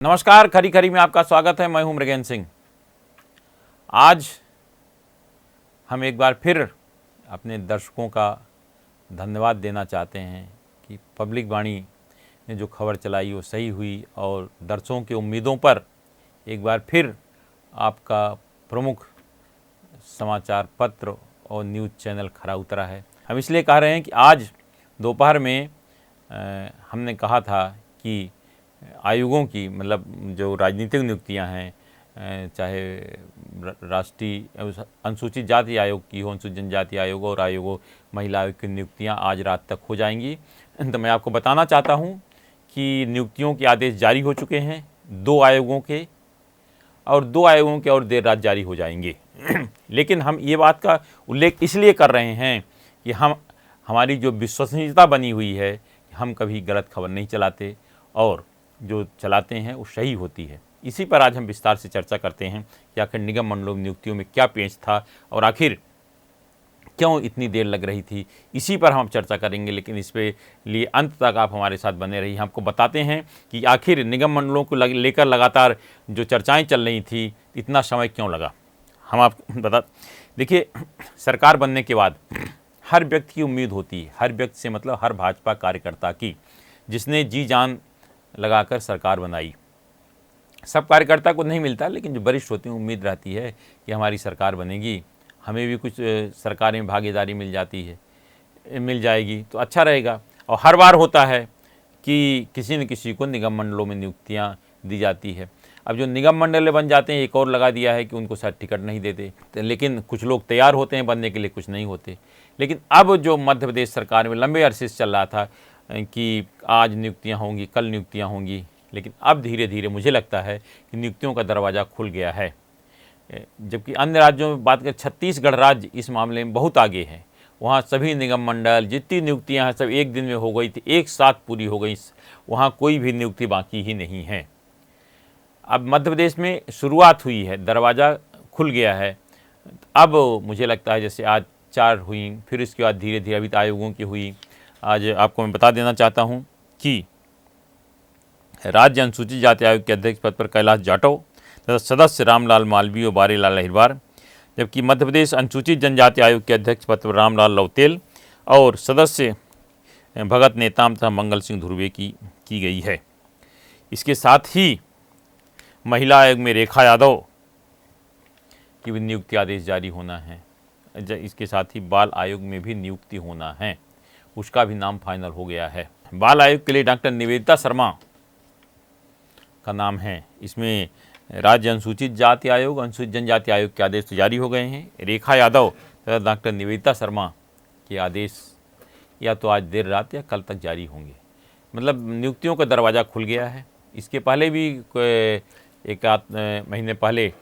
नमस्कार, खरी खरी में आपका स्वागत है। मैं हूं मृगेंद्र सिंह। आज हम एक बार फिर अपने दर्शकों का धन्यवाद देना चाहते हैं कि पब्लिक वाणी ने जो खबर चलाई वो सही हुई और दर्शकों की उम्मीदों पर एक बार फिर आपका प्रमुख समाचार पत्र और न्यूज़ चैनल खरा उतरा है। हम इसलिए कह रहे हैं कि आज दोपहर में हमने कहा था कि आयोगों की मतलब जो राजनीतिक नियुक्तियां हैं, चाहे राष्ट्रीय अनुसूचित जाति आयोग की हो, अनुसूचित जनजाति आयोग और आयोगों महिला आयोग की नियुक्तियां आज रात तक हो जाएंगी। तो मैं आपको बताना चाहता हूं कि नियुक्तियों के आदेश जारी हो चुके हैं 2 आयोगों के, और 2 आयोगों के और देर रात जारी हो जाएंगे। लेकिन हम ये बात का उल्लेख इसलिए कर रहे हैं कि हमारी जो विश्वसनीयता बनी हुई है, हम कभी गलत खबर नहीं चलाते और जो चलाते हैं वो सही होती है। इसी पर आज हम विस्तार से चर्चा करते हैं कि आखिर निगम मंडलों की नियुक्तियों में क्या पेच था और आखिर क्यों इतनी देर लग रही थी। इसी पर हम चर्चा करेंगे, लेकिन इस पे लिए अंत तक आप हमारे साथ बने रहिए। हमको बताते हैं कि आखिर निगम मंडलों को लेकर लगातार जो चर्चाएँ चल रही थी, इतना समय क्यों लगा। हम आपको देखिए, सरकार बनने के बाद हर व्यक्ति की उम्मीद होती है, हर व्यक्ति से मतलब हर भाजपा कार्यकर्ता की, जिसने जी जान लगाकर सरकार बनाई। सब कार्यकर्ता को नहीं मिलता, लेकिन जो वरिष्ठ होते हैं उम्मीद रहती है कि हमारी सरकार बनेगी, हमें भी कुछ सरकार में भागीदारी मिल जाएगी तो अच्छा रहेगा। और हर बार होता है कि किसी न किसी को निगम मंडलों में नियुक्तियां दी जाती है। अब जो निगम मंडल बन जाते हैं, एक और लगा दिया है कि उनको शायद टिकट नहीं देते, लेकिन कुछ लोग तैयार होते हैं बनने के लिए, कुछ नहीं होते। लेकिन अब जो मध्य प्रदेश सरकार में लंबे अरसे से चल रहा था कि आज नियुक्तियां होंगी, कल नियुक्तियां होंगी, लेकिन अब धीरे धीरे मुझे लगता है कि नियुक्तियों का दरवाज़ा खुल गया है। जबकि अन्य राज्यों में बात करें, छत्तीसगढ़ राज्य इस मामले में बहुत आगे है। वहाँ सभी निगम मंडल जितनी नियुक्तियां हैं सब एक दिन में हो गई थी, एक साथ पूरी हो गई। वहाँ कोई भी नियुक्ति बाकी ही नहीं है। अब मध्य प्रदेश में शुरुआत हुई है, दरवाज़ा खुल गया है। अब मुझे लगता है जैसे आज 4 हुई, फिर इसके बाद धीरे धीरे अभी आयोगों की हुई। आज आपको मैं बता देना चाहता हूं कि राज्य अनुसूचित जाति आयोग के अध्यक्ष पद पर कैलाश जाटव तथा सदस्य रामलाल मालवीय और बारीलाल अहिरवार, जबकि मध्य प्रदेश अनुसूचित जनजाति आयोग के अध्यक्ष पद पर रामलाल लवतेल और सदस्य भगत नेताम तथा मंगल सिंह ध्रुवे की गई है। इसके साथ ही महिला आयोग में रेखा यादव की भी नियुक्ति आदेश जारी होना है। इसके साथ ही बाल आयोग में भी नियुक्ति होना है, उसका भी नाम फाइनल हो गया है। बाल आयोग के लिए डॉक्टर निवेदिता शर्मा का नाम है। इसमें राज्य अनुसूचित जाति आयोग, अनुसूचित जनजाति आयोग के आदेश तो जारी हो गए हैं। रेखा यादव तथा डॉक्टर निवेदिता शर्मा के आदेश या तो आज देर रात या कल तक जारी होंगे। मतलब नियुक्तियों का दरवाज़ा खुल गया है। इसके पहले भी एक आध महीने पहले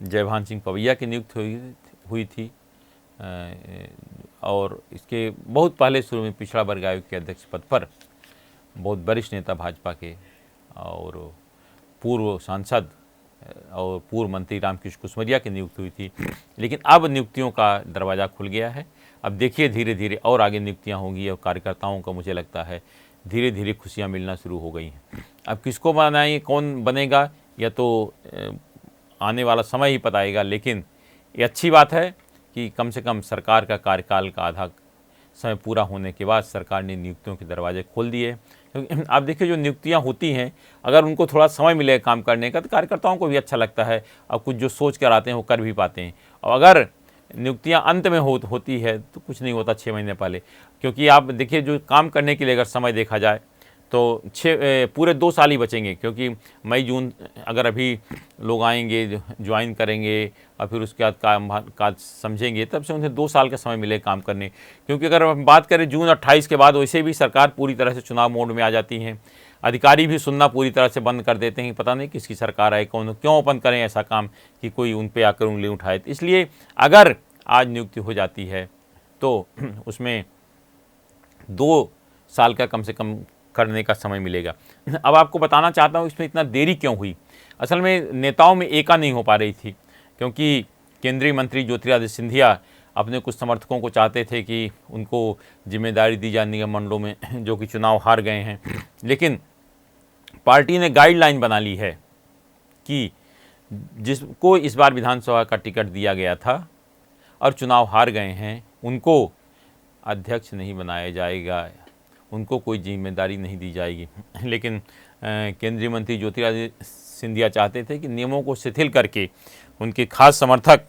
जयभान सिंह पवैया की नियुक्ति हुई थी, और इसके बहुत पहले शुरू में पिछड़ा वर्ग आयोग के अध्यक्ष पद पर बहुत वरिष्ठ नेता भाजपा के और पूर्व सांसद और पूर्व मंत्री रामकृष्ण कुसमरिया की नियुक्ति हुई थी। लेकिन अब नियुक्तियों का दरवाज़ा खुल गया है। अब देखिए धीरे धीरे और आगे नियुक्तियां होंगी और कार्यकर्ताओं को मुझे लगता है धीरे धीरे खुशियां मिलना शुरू हो गई हैं। अब किसको बनाएं, कौन बनेगा, या तो आने वाला समय ही बताएगा। लेकिन ये अच्छी बात है कि कम से कम सरकार का कार्यकाल का आधा समय पूरा होने के बाद सरकार ने नियुक्तियों के दरवाजे खोल दिए। क्योंकि आप देखिए जो नियुक्तियां होती हैं, अगर उनको थोड़ा समय मिले काम करने का तो कार्यकर्ताओं को भी अच्छा लगता है। अब कुछ जो सोच कर आते हैं वो कर भी पाते हैं। और अगर नियुक्तियां अंत में होती है तो कुछ नहीं होता 6 महीने पहले। क्योंकि आप देखिए जो काम करने के लिए अगर समय देखा जाए तो पूरे 2 साल ही बचेंगे। क्योंकि मई जून अगर अभी लोग आएंगे, ज्वाइन करेंगे और फिर उसके बाद काज समझेंगे, तब से उन्हें 2 साल का समय मिले काम करने। क्योंकि अगर हम बात करें जून 28 के बाद, वैसे भी सरकार पूरी तरह से चुनाव मोड में आ जाती है। अधिकारी भी सुनना पूरी तरह से बंद कर देते हैं, पता नहीं किसकी सरकार है, कौन, क्यों ओपन करें ऐसा काम कि कोई उन पर आकर उंगली उठाए। इसलिए अगर आज नियुक्ति हो जाती है तो उसमें 2 साल का कम से कम करने का समय मिलेगा। अब आपको बताना चाहता हूँ इसमें इतना देरी क्यों हुई। असल में नेताओं में एका नहीं हो पा रही थी, क्योंकि केंद्रीय मंत्री ज्योतिरादित्य सिंधिया अपने कुछ समर्थकों को चाहते थे कि उनको जिम्मेदारी दी जाए निगम मंडलों में, जो कि चुनाव हार गए हैं। लेकिन पार्टी ने गाइडलाइन बना ली है कि जिसको इस बार विधानसभा का टिकट दिया गया था और चुनाव हार गए हैं, उनको अध्यक्ष नहीं बनाया जाएगा, उनको कोई जिम्मेदारी नहीं दी जाएगी। लेकिन केंद्रीय मंत्री ज्योतिरादित्य सिंधिया चाहते थे कि नियमों को शिथिल करके उनके खास समर्थक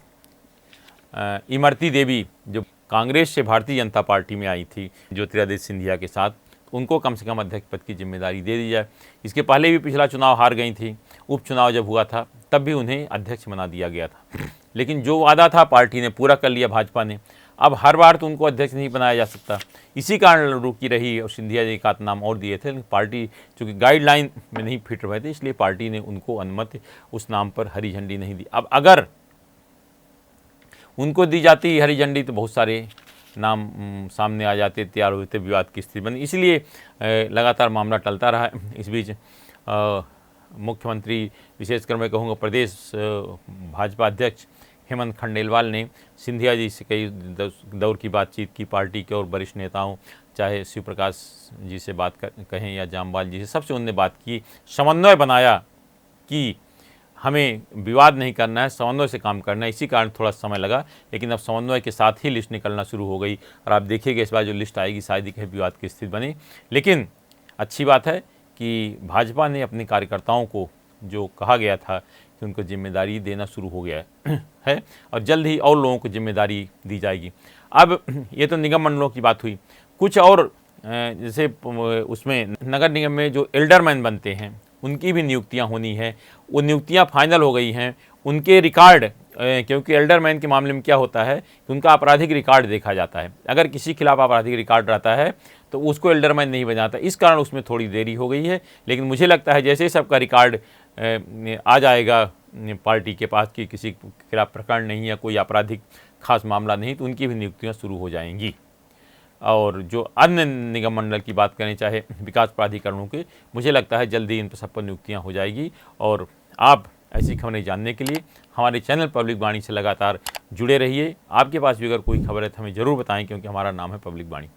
इमरती देवी, जो कांग्रेस से भारतीय जनता पार्टी में आई थी ज्योतिरादित्य सिंधिया के साथ, उनको कम से कम अध्यक्ष पद की जिम्मेदारी दे दी जाए। इसके पहले भी पिछला चुनाव हार गई थी, उपचुनाव जब हुआ था तब भी उन्हें अध्यक्ष बना दिया गया था। लेकिन जो वादा था पार्टी ने पूरा कर लिया, भाजपा ने। अब हर बार तो उनको अध्यक्ष नहीं बनाया जा सकता, इसी कारण रुकी रही और सिंधिया जी का नाम और दिए थे। पार्टी चूँकि गाइडलाइन में नहीं फिट रहे थे, इसलिए पार्टी ने उनको अनुमति उस नाम पर हरी झंडी नहीं दी। अब अगर उनको दी जाती हरी झंडी तो बहुत सारे नाम सामने आ जाते, तैयार हुए थे, विवाद की स्थिति बनी। इसलिए लगातार मामला टलता रहा। इस बीच मुख्यमंत्री, विशेषकर मैं कहूँगा प्रदेश भाजपा अध्यक्ष हेमंत खंडेलवाल ने सिंधिया जी से कई दौर की बातचीत की। पार्टी के और वरिष्ठ नेताओं, चाहे शिव प्रकाश जी से बात कहें या जामवाल जी से, सबसे उनने बात की, समन्वय बनाया कि हमें विवाद नहीं करना है, समन्वय से काम करना है। इसी कारण थोड़ा समय लगा, लेकिन अब समन्वय के साथ ही लिस्ट निकलना शुरू हो गई और आप देखिएगा इस बार जो लिस्ट आएगी शायद ही कहीं विवाद की स्थिति बनी। लेकिन अच्छी बात है कि भाजपा ने अपने कार्यकर्ताओं को जो कहा गया था कि उनको जिम्मेदारी देना शुरू हो गया है और जल्द ही और लोगों को जिम्मेदारी दी जाएगी। अब ये तो निगम मंडलों की बात हुई, कुछ और जैसे उसमें नगर निगम में जो एल्डरमैन बनते हैं उनकी भी नियुक्तियां होनी है। वो नियुक्तियां फाइनल हो गई हैं। उनके रिकॉर्ड, क्योंकि एल्डरमैन के मामले में क्या होता है कि उनका आपराधिक रिकॉर्ड देखा जाता है। अगर किसी खिलाफ आपराधिक रिकॉर्ड रहता है तो उसको एल्डरमैन नहीं बनाता, इस कारण उसमें थोड़ी देरी हो गई है। लेकिन मुझे लगता है जैसे सबका रिकॉर्ड आ जाएगा पार्टी के पास कि किसी के खिलाफ प्रकरण नहीं है, कोई आपराधिक खास मामला नहीं, तो उनकी भी नियुक्तियाँ शुरू हो जाएंगी। और जो अन्य निगम मंडल की बात करें, चाहे विकास प्राधिकरणों के, मुझे लगता है जल्दी इन पर सब पर नियुक्तियाँ हो जाएगी। और आप ऐसी खबरें जानने के लिए हमारे चैनल पब्लिक वाणी से लगातार जुड़े रहिए। आपके पास भी अगर कोई खबर है तो हमें ज़रूर बताएं, क्योंकि हमारा नाम है पब्लिक वाणी।